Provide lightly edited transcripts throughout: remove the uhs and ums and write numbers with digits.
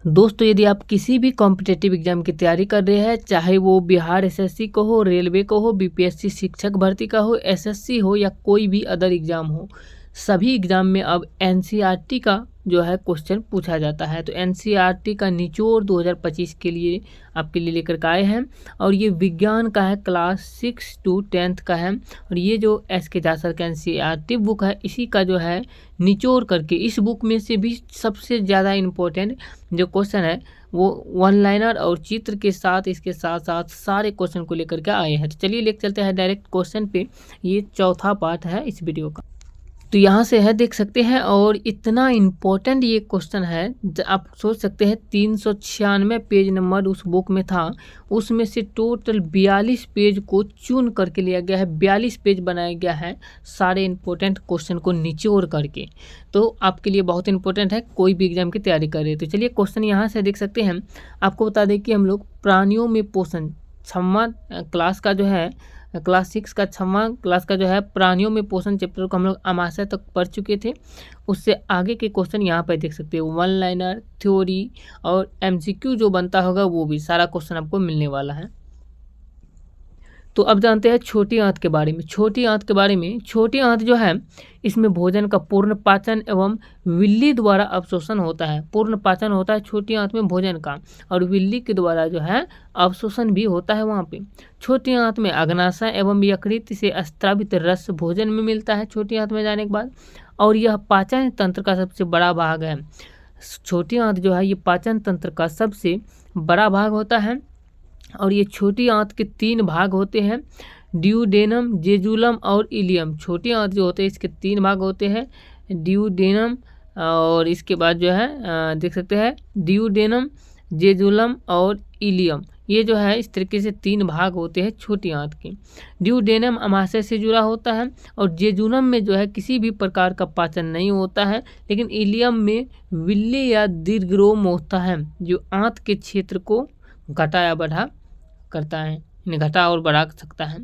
दोस्तों यदि आप किसी भी कॉम्पिटिटिव एग्जाम की तैयारी कर रहे हैं, चाहे वो बिहार एसएससी को हो, रेलवे को हो, बीपीएससी शिक्षक भर्ती का हो, एसएससी हो या कोई भी अदर एग्जाम हो, सभी एग्जाम में अब एनसीईआरटी का जो है क्वेश्चन पूछा जाता है। तो एनसीईआरटी का निचोड़ 2025 के लिए आपके लिए लेकर के आए हैं और ये विज्ञान का है, क्लास 6 to 10th का है। और ये जो एसके जासर का एनसीईआरटी बुक है, इसी का जो है निचोड़ करके इस बुक में से भी सबसे ज़्यादा इम्पोर्टेंट जो क्वेश्चन है वो वन लाइनर और चित्र के साथ इसके साथ साथ सारे क्वेश्चन को लेकर के आए हैं। तो चलिए लेकर चलते हैं डायरेक्ट क्वेश्चन पे। ये चौथा पार्ट है इस वीडियो का। तो यहाँ से है देख सकते हैं और इतना इम्पोर्टेंट ये क्वेश्चन है, आप सोच सकते हैं 396 पेज नंबर उस बुक में था, उसमें से टोटल 42 पेज को चुन करके लिया गया है, 42 पेज बनाया गया है सारे इम्पोर्टेंट क्वेश्चन को निचोड़ करके। तो आपके लिए बहुत इंपॉर्टेंट है, कोई भी एग्जाम की तैयारी कर रहे हैं। तो चलिए क्वेश्चन यहाँ से देख सकते हैं। आपको बता दें कि हम लोग प्राणियों में पोषण 6वां क्लास का जो है, क्लास 6 का 6वां क्लास का जो है प्राणियों में पोषण चैप्टर को हम लोग अमाशय तक पढ़ चुके थे। उससे आगे के क्वेश्चन यहाँ पर देख सकते हैं, वन लाइनर, थ्योरी और एमसीक्यू जो बनता होगा वो भी सारा क्वेश्चन आपको मिलने वाला है। तो अब जानते हैं छोटी आंत के बारे में। छोटी आंत के बारे में, छोटी आंत जो है इसमें भोजन का पूर्ण पाचन एवं विल्ली द्वारा अवशोषण होता है। पूर्ण पाचन होता है छोटी आंत में भोजन का, और विल्ली के द्वारा जो है अवशोषण भी होता है वहाँ पे। छोटी आंत में अग्नाशय एवं यकृत से स्रावित रस भोजन में मिलता है छोटी आंत में जाने के बाद, और यह पाचन तंत्र का सबसे बड़ा भाग है। छोटी आंत जो है ये पाचन तंत्र का सबसे बड़ा भाग होता है। और ये छोटी आंत के 3 भाग होते हैं, ड्यूडेनम, जेजुलम और इलियम। छोटी आंत जो होते हैं इसके 3 भाग होते हैं, ड्यूडेनम और इसके बाद जो है देख सकते हैं ड्यूडेनम, जेजुलम और इलियम। ये जो है इस तरीके से 3 भाग होते हैं छोटी आंत के। ड्यूडेनम अमाशय से जुड़ा होता है, और जेजुलम में जो है किसी भी प्रकार का पाचन नहीं होता है, लेकिन इलियम में विल्ली या दीर्घरोम होता है जो आंत के क्षेत्र को घटा या बढ़ा करता है, इन्हें घटा और बढ़ा सकता है।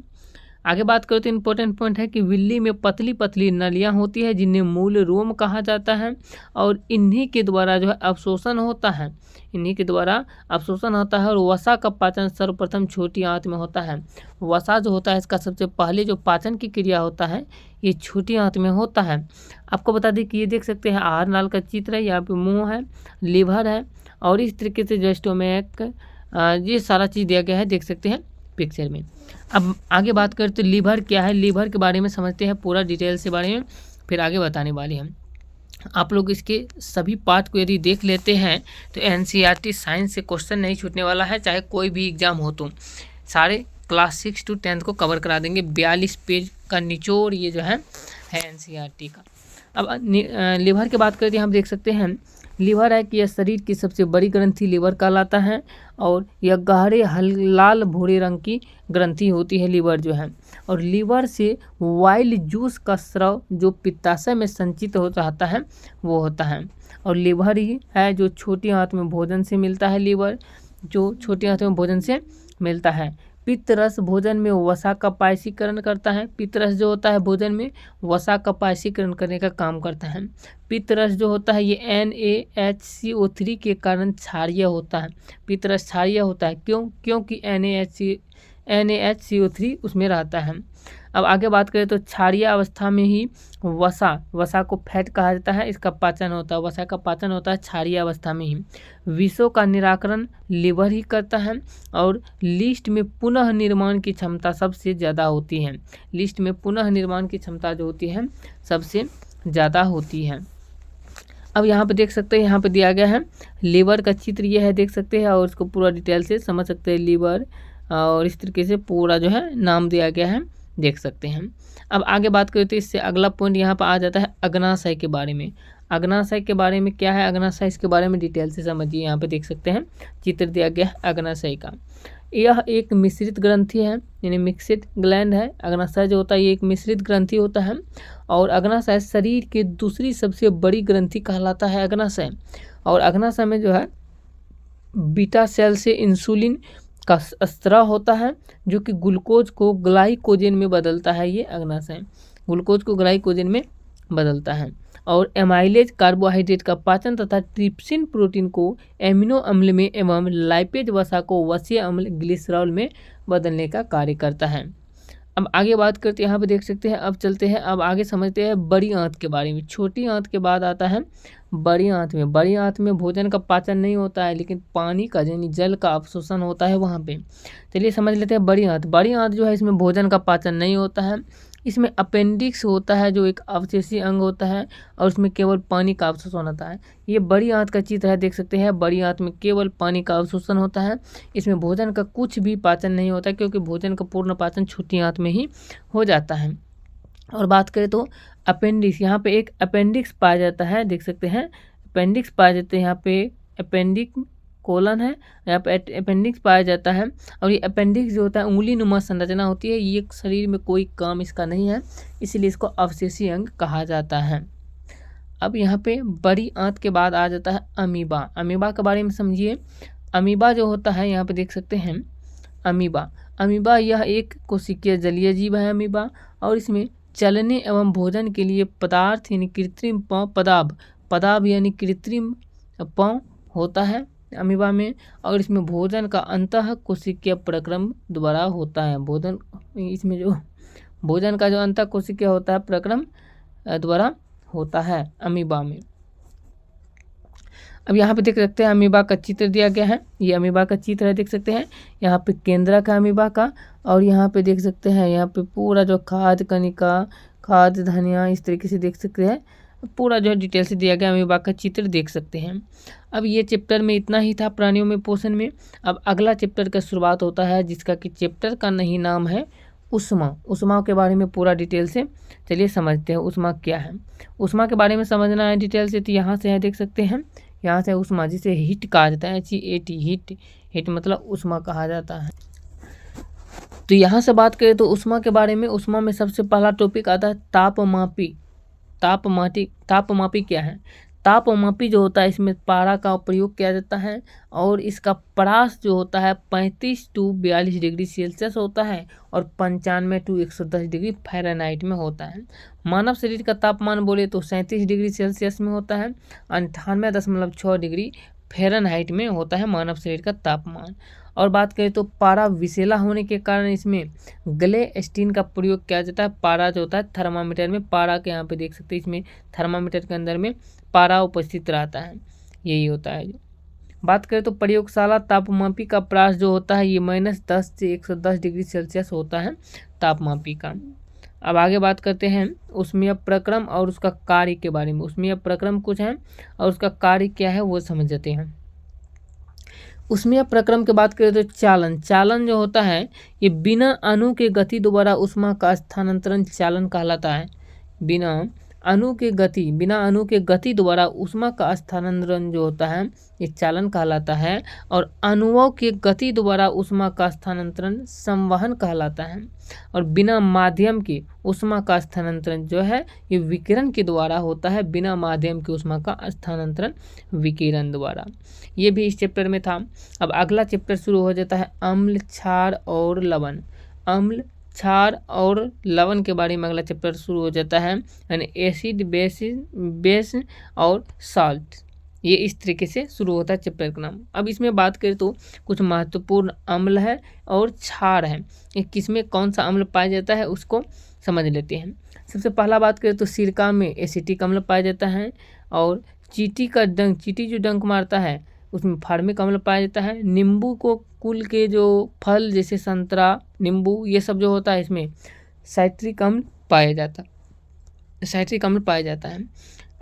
आगे बात करें तो इम्पोर्टेंट पॉइंट है कि विल्ली में पतली पतली नलियां होती है जिन्हें मूल रोम कहा जाता है, और इन्हीं के द्वारा जो है अवशोषण होता है, इन्हीं के द्वारा अवशोषण होता है। और वसा का पाचन सर्वप्रथम छोटी आंत में होता है। वसा जो होता है इसका सबसे पहले जो पाचन की क्रिया होता है ये छोटी आंत में होता है। आपको बता दें कि ये देख सकते हैं आहार नाल का चित्र है, यहाँ पे मुँह है, लीवर है, और इस तरीके से जो स्टोमैक, ये सारा चीज़ दिया गया है, देख सकते हैं पिक्चर में। अब आगे बात करते तो लीवर क्या है, लीवर के बारे में समझते हैं पूरा डिटेल से बारे में, फिर आगे बताने वाले हैं। आप लोग इसके सभी पार्ट को यदि देख लेते हैं तो एनसीईआरटी साइंस से क्वेश्चन नहीं छूटने वाला है, चाहे कोई भी एग्जाम हो। तो सारे क्लास 6 to 10th को कवर करा देंगे। 42 पेज का निचोड़ ये जो है एनसीईआरटी का। अब लीवर की बात करते हैं, हम देख सकते हैं लीवर है कि यह शरीर की सबसे बड़ी ग्रंथि लीवर कहलाता है, और यह गहरे लाल भूरे रंग की ग्रंथि होती है लीवर जो है। और लीवर से वाइल जूस का स्राव जो पित्ताशय में संचित हो जाता है वो होता है। और लीवर ही है जो छोटी आंत में भोजन से मिलता है, लीवर जो छोटी आंत में भोजन से मिलता है। पित्तरस भोजन में वसा का पायसीकरण करता है। पित्तरस जो होता है भोजन में वसा का पायसीकरण करने का काम करता है। पित्तरस जो होता है ये NaHCO3 के कारण क्षारीय होता है। पित्तरस क्षारीय होता है क्योंकि NaHCO3 उसमें रहता है। अब आगे बात करें तो क्षारीय अवस्था में ही वसा को फैट कहा जाता है, इसका पाचन होता है, वसा का पाचन होता है क्षारीय अवस्था में ही। विषों का निराकरण लीवर ही करता है, और लिस्ट में पुनः निर्माण की क्षमता सबसे ज़्यादा होती है। लिस्ट में पुनः निर्माण की क्षमता जो होती है सबसे ज़्यादा होती है। अब यहाँ पे देख सकते हैं, यहाँ पे दिया गया है लीवर का चित्र ये है, देख सकते हैं, और इसको पूरा डिटेल से समझ सकते हैं लीवर, और इस तरीके से पूरा जो है नाम दिया गया है, देख सकते हैं। अब आगे बात करें तो इससे अगला पॉइंट यहाँ पर आ जाता है अग्नाशय के बारे में। अग्नाशय के बारे में क्या है, अग्नाशय इसके बारे में डिटेल से समझिए। यहाँ पे देख सकते हैं चित्र दिया गया है अग्नाशय का। यह एक मिश्रित ग्रंथि है, यानी मिक्सिड ग्लैंड है। अग्नाशय जो होता है ये एक मिश्रित ग्रंथि होता है, और अग्नाशय शरीर की दूसरी सबसे बड़ी ग्रंथि कहलाता है अग्नाशय। और अग्नाशय में जो है बीटा सेल से इंसुलिन का स्राव होता है जो कि ग्लूकोज को ग्लाइकोजन में बदलता है। ये अग्नाशय ग्लूकोज को ग्लाइकोजन में बदलता है। और एमाइलेज कार्बोहाइड्रेट का पाचन तथा ट्रिप्सिन प्रोटीन को एमिनो अम्ल में एवं लाइपेज वसा को वसीय अम्ल ग्लिसरॉल में बदलने का कार्य करता है। अब आगे बात करते हैं, यहाँ पे देख सकते हैं। अब चलते हैं, अब आगे समझते हैं बड़ी आंत के बारे में। छोटी आंत के बाद आता है बड़ी आंत में। बड़ी आंत में भोजन का पाचन नहीं होता है, लेकिन पानी का यानी जल का अवशोषण होता है वहाँ पे। चलिए समझ लेते हैं बड़ी आंत। बड़ी आंत जो है इसमें भोजन का पाचन नहीं होता है। इसमें अपेंडिक्स होता है जो एक अवशेषी अंग होता है, और उसमें केवल पानी का अवशोषण होता है। ये बड़ी आंत का चित्र है, देख सकते हैं। बड़ी आंत में केवल पानी का अवशोषण होता है। इसमें भोजन का कुछ भी पाचन नहीं होता, क्योंकि भोजन का पूर्ण पाचन छोटी आंत में ही हो जाता है। और बात करें तो अपेंडिक्स, यहाँ पे एक अपेंडिक्स पाया जाता है, देख सकते हैं अपेंडिक्स पाए जाते हैं। यहाँ पे अपेंडिक कोलन है, यहाँ पे अपेंडिक्स पाया जाता है। और ये अपेंडिक्स जो होता है उंगली नुमा संरचना होती है। ये शरीर में कोई काम इसका नहीं है, इसीलिए इसको अवशेषी अंग कहा जाता है। अब यहाँ पे बड़ी आंत के बाद आ जाता है अमीबा। अमीबा के बारे में समझिए। अमीबा जो होता है, यहाँ पे देख सकते हैं अमीबा। अमीबा यह एक कोशिकीय जलीय जीव है अमीबा, और इसमें चलने एवं भोजन के लिए पदार्थ यानी कृत्रिम पदार्थ यानी कृत्रिम पाँव होता है अमीबा में। और इसमें भोजन का अंतः कोशिकीय प्रक्रम द्वारा होता है। इसमें जो भोजन का जो अंतः कोशिकीय होता है प्रक्रम द्वारा होता है अमीबा में। अब यहाँ पे देख सकते हैं अमीबा का चित्र दिया गया है। ये अमीबा का चित्र है, देख सकते हैं। यहाँ पे केंद्रक है अमीबा का, और यहाँ पे देख सकते हैं यहाँ पे पूरा जो खाद्य कणिका, खाद्य धनिया, इस तरीके से देख सकते हैं। पूरा जो है डिटेल से दिया गया अमीबा का चित्र देख सकते हैं। अब ये चैप्टर में इतना ही था प्राणियों में पोषण में। अब अगला चैप्टर का शुरुआत होता है, जिसका कि चैप्टर का नहीं नाम है उष्मा। उष्मा के बारे में पूरा डिटेल से चलिए समझते हैं उष्मा क्या है। उष्मा के बारे में समझना है डिटेल से, तो यहाँ से है, देख सकते हैं। यहाँ से उष्मा, जिसे हीट कहा जाता है, हीट मतलब उष्मा कहा जाता है। तो यहाँ से बात करें तो उष्मा के बारे में, उष्मा में सबसे पहला टॉपिक आता है तापमापी। तापमापी क्या है? तापमापी जो होता है इसमें पारा का प्रयोग किया जाता है, और इसका परास जो होता है 35 to 42 डिग्री सेल्सियस होता है, और 95 to 110 डिग्री फ़ारेनहाइट में होता है। मानव शरीर का तापमान बोले तो 37 डिग्री सेल्सियस में होता है, 98.6 डिग्री फ़ारेनहाइट में होता है मानव शरीर का तापमान। और बात करें तो पारा विषैला होने के कारण इसमें ग्लेस्टीन का प्रयोग किया जाता है। पारा जो होता है थर्मामीटर में, पारा के यहाँ पे देख सकते हैं, इसमें थर्मामीटर के अंदर में पारा उपस्थित रहता है, यही होता है। बात करें तो प्रयोगशाला तापमापी का परास जो होता है ये -10 से 110 डिग्री सेल्सियस होता है तापमापी का। अब आगे बात करते हैं उष्मीय प्रक्रम और उसका कार्य के बारे में। उष्मीय प्रक्रम कुछ है और उसका कार्य क्या है वो समझ जाते हैं। उष्मीय प्रक्रम की बात करें तो चालन जो होता है ये बिना अणु के गति द्वारा उष्मा का स्थानांतरण चालन कहलाता है। बिना अणु के गति द्वारा उष्मा का स्थानांतरण जो होता है ये चालन कहलाता है, और अणुओं के गति द्वारा उष्मा का स्थानांतरण संवहन कहलाता है। और बिना माध्यम के उष्मा का स्थानांतरण जो है ये विकिरण के द्वारा होता है। बिना माध्यम के उष्मा का स्थानांतरण विकिरण द्वारा। ये भी इस चैप्टर में था। अब अगला चैप्टर शुरू हो जाता है अम्ल, क्षार और लवण। अम्ल, क्षार और लवण के बारे में अगला चैप्टर शुरू हो जाता है, यानी एसिड, बेस और सॉल्ट। ये इस तरीके से शुरू होता है चैप्टर का नाम। अब इसमें बात करें तो कुछ महत्वपूर्ण अम्ल है और क्षार है, ये किसमें कौन सा अम्ल पाया जाता है उसको समझ लेते हैं। सबसे पहला बात करें तो सिरका में एसिटिक अम्ल पाया जाता है, और चींटी जो डंक मारता है उसमें फार्मिक अम्ल पाया जाता है। नींबू को कुल के जो फल जैसे संतरा, नींबू, ये सब जो होता है इसमें साइट्रिक अम्ल पाया जाता है।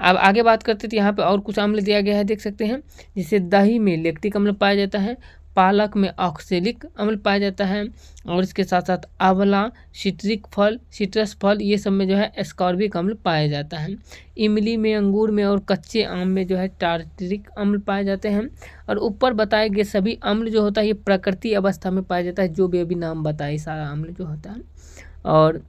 अब आगे बात करते हैं, यहाँ पे और कुछ अम्ल दिया गया है, देख सकते हैं। जैसे दही में लैक्टिक अम्ल पाया जाता है, पालक में ऑक्सैलिक अम्ल पाया जाता है, और इसके साथ साथ आंवला, सिट्रस फल, ये सब में जो है एस्कॉर्बिक अम्ल पाया जाता है। इमली में, अंगूर में और कच्चे आम में जो है टार्टरिक अम्ल पाए जाते हैं। और ऊपर बताए गए सभी अम्ल जो होता है ये प्राकृतिक अवस्था में पाया जाता है, जो भी अभी नाम बताए सारा अम्ल जो होता है। और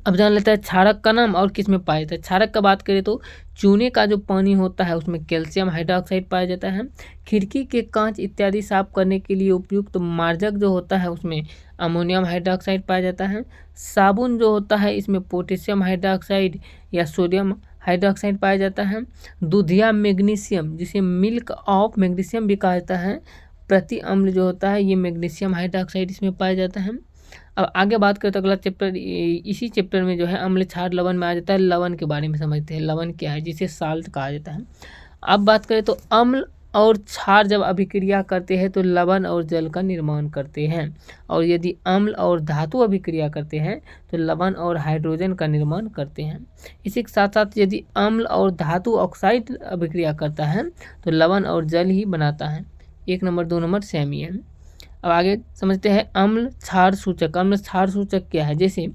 अब जान लेते हैं क्षारक का नाम और किस में पाया जाता है। क्षारक का बात करें तो चूने का जो पानी होता है उसमें कैल्शियम हाइड्रोक्साइड पाया जाता है। खिड़की के कांच इत्यादि साफ करने के लिए उपयुक्त मार्जक जो होता है उसमें अमोनियम हाइड्रोक्साइड पाया जाता है। साबुन जो होता है इसमें पोटेशियम हाइड्रोक्साइड या सोडियम हाइड्रोक्साइड पाया जाता है। दूधिया मैग्नीशियम, जिसे मिल्क ऑफ मैग्नीशियम भी कहा जाता है, प्रति अम्ल जो होता है ये मैग्नीशियम हाइड्रोक्साइड इसमें पाया जाता है। अब आगे बात करें तो अगला चैप्टर, इसी चैप्टर में जो है अम्ल क्षार लवण में आ जाता है। लवण के बारे में समझते हैं, लवण क्या है, जिसे साल्ट कहा जाता है। अब बात करें तो अम्ल और क्षार जब अभिक्रिया करते हैं तो लवण और जल का निर्माण करते हैं, और यदि अम्ल और धातु अभिक्रिया करते हैं तो लवण और हाइड्रोजन का निर्माण करते हैं। इसी के साथ साथ यदि अम्ल और धातु ऑक्साइड अभिक्रिया करता है तो लवण और जल ही बनाता है। 1 नंबर 2 नंबर सेम ही है। अब आगे समझते हैं अम्ल क्षार सूचक। अम्ल क्षार सूचक क्या है, जैसे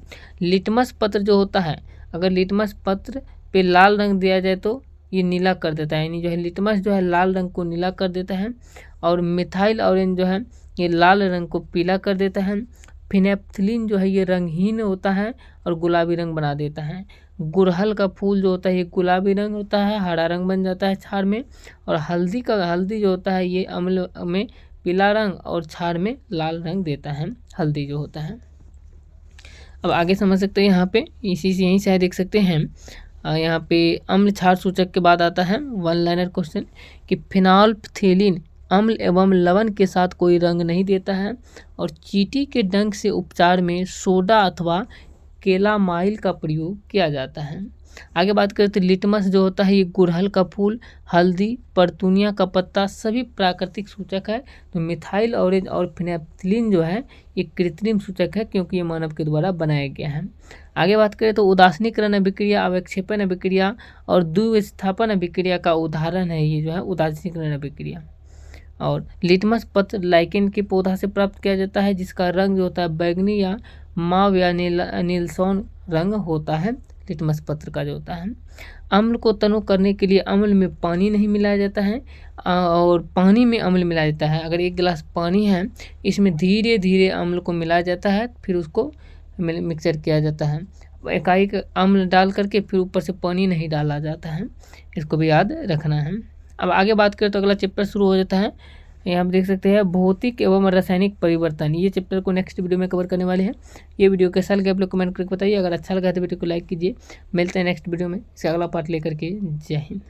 लिटमस पत्र जो होता है, अगर लिटमस पत्र पे लाल रंग दिया जाए तो ये नीला कर देता है, यानी जो है लिटमस जो है लाल रंग को नीला कर देता है, और मिथाइल ऑरेंज जो है ये लाल रंग को पीला कर देता है। फिनेप्थलीन जो है ये रंगहीन होता है और गुलाबी रंग बना देता है। गुड़हल का फूल जो होता है ये गुलाबी रंग होता है, हरा रंग बन जाता है क्षार में। और हल्दी जो होता है ये अम्ल में पीला रंग और क्षार में लाल रंग देता है, हल्दी जो होता है। अब आगे समझ सकते हैं, यहाँ पे इसी से यहीं से देख सकते हैं, यहाँ पे अम्ल क्षार सूचक के बाद आता है 1 लाइनर क्वेश्चन कि फिनोल्फथेलिन अम्ल एवं लवण के साथ कोई रंग नहीं देता है, और चींटी के डंक से उपचार में सोडा अथवा केलामाइल का प्रयोग किया जाता है। आगे बात करें तो लिटमस जो होता है ये गुड़हल का फूल, हल्दी, परतूनिया का पत्ता सभी प्राकृतिक सूचक है। तो मिथाइल ऑरेंज और फिनेप्थलीन जो है ये कृत्रिम सूचक है, क्योंकि ये मानव के द्वारा बनाया गया है। आगे बात करें तो उदासीनीकरण अभिक्रिया, अवक्षेपण अभिक्रिया और द्विविस्थापन अभिक्रिया का उदाहरण है ये जो है उदासीनीकरण अभिक्रिया। और लिटमस पत्र लाइकेन के पौधा से प्राप्त किया जाता है, जिसका रंग जो होता है बैगनी या माव या नीलसोन रंग होता है लिटमस पत्र का जो होता है। अम्ल को तनु करने के लिए अम्ल में पानी नहीं मिलाया जाता है, और पानी में अम्ल मिलाया जाता है। अगर 1 गिलास पानी है, इसमें धीरे धीरे अम्ल को मिलाया जाता है, फिर उसको मिक्सचर किया जाता है। एकाएक अम्ल डाल करके फिर ऊपर से पानी नहीं डाला जाता है, इसको भी याद रखना है। अब आगे बात करें तो अगला चैप्टर शुरू हो जाता है। यहाँ आप देख सकते हैं भौतिक एवं रासायनिक परिवर्तन, ये चैप्टर को नेक्स्ट वीडियो में कवर करने वाले हैं। ये वीडियो कैसा लगा आप लोग कमेंट करके बताइए, अगर अच्छा लगा तो वीडियो को लाइक कीजिए। मिलते हैं नेक्स्ट वीडियो में इसका अगला पार्ट लेकर के। जय हिंद।